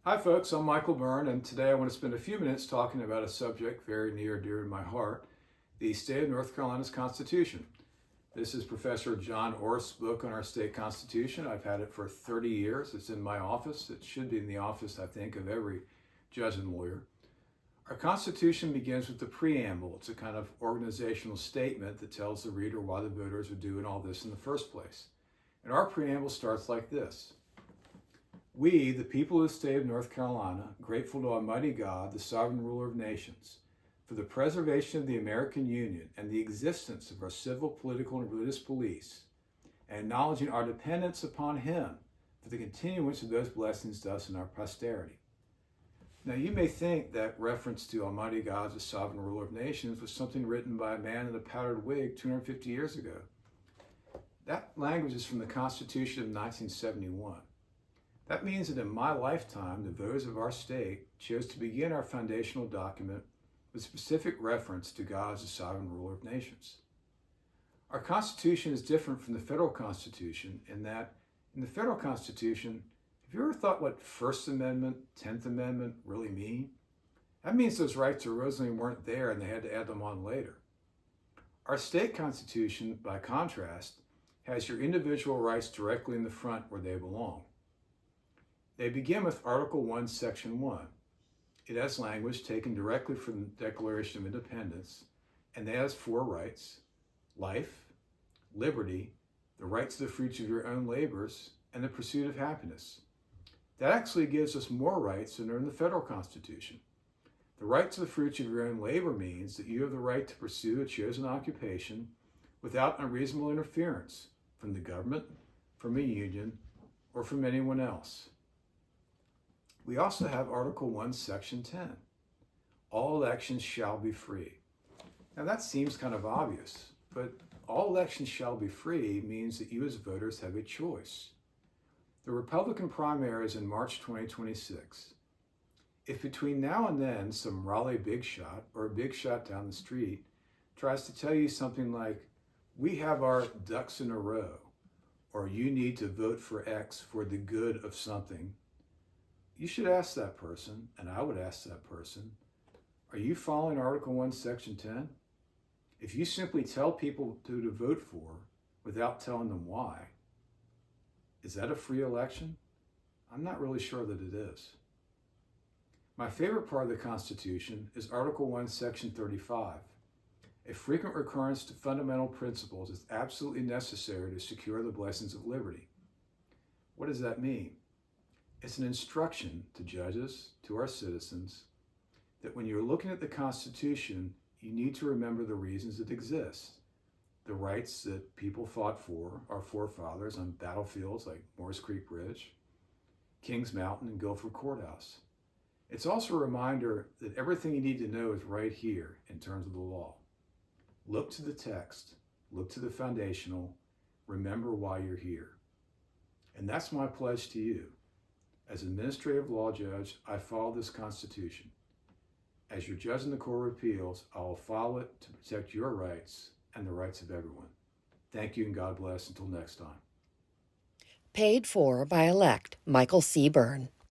Hi, folks. I'm Michael Byrne, and today I want to spend a few minutes talking about a subject very near and dear to my heart, the state of North Carolina's Constitution. This is Professor John Orth's book on our state constitution. I've had it for 30 years. It's in my office. It should be in the office, I think, of every judge and lawyer. Our Constitution begins with the preamble. It's a kind of organizational statement that tells the reader why the voters are doing all this in the first place. And our preamble starts like this. We, the people of the state of North Carolina, grateful to Almighty God, the sovereign ruler of nations, for the preservation of the American Union and the existence of our civil, political, and religious police, and acknowledging our dependence upon Him for the continuance of those blessings to us and our posterity. Now, you may think that reference to Almighty God as the sovereign ruler of nations was something written by a man in a powdered wig 250 years ago. That language is from the Constitution of 1971. That means that in my lifetime, the voters of our state chose to begin our foundational document with specific reference to God as the sovereign ruler of nations. Our Constitution is different from the federal Constitution in that in the federal Constitution, have you ever thought what First Amendment, 10th Amendment really mean? That means those rights originally weren't there and they had to add them on later. Our state constitution, by contrast, has your individual rights directly in the front where they belong. They begin with Article 1, Section 1. It has language taken directly from the Declaration of Independence, and it has four rights: life, liberty, the right to the fruits of your own labors, and the pursuit of happiness. That actually gives us more rights than are in the federal Constitution. The right to the fruits of your own labor means that you have the right to pursue a chosen occupation without unreasonable interference from the government, from a union, or from anyone else. We also have Article 1, Section 10. All elections shall be free. Now that seems kind of obvious, but all elections shall be free means that you as voters have a choice. The Republican primary is in March 2026. If between now and then some Raleigh big shot or a big shot down the street tries to tell you something like, we have our ducks in a row, or you need to vote for X for the good of something, you should ask that person, and I would ask that person, are you following Article 1, Section 10? If you simply tell people who to vote for without telling them why, is that a free election? I'm not really sure that it is. My favorite part of the Constitution is Article 1, Section 35. A frequent recurrence to fundamental principles is absolutely necessary to secure the blessings of liberty. What does that mean? It's an instruction to judges, to our citizens, that when you're looking at the Constitution, you need to remember the reasons it exists. The rights that people fought for, our forefathers, on battlefields like Morris Creek Bridge, Kings Mountain, and Guilford Courthouse. It's also a reminder that everything you need to know is right here in terms of the law. Look to the text, look to the foundational, remember why you're here. And that's my pledge to you. As an administrative law judge, I follow this Constitution. As your judge in the Court of Appeals, I will follow it to protect your rights and the rights of everyone. Thank you and God bless. Until next time. Paid for by elect Michael C. Byrne.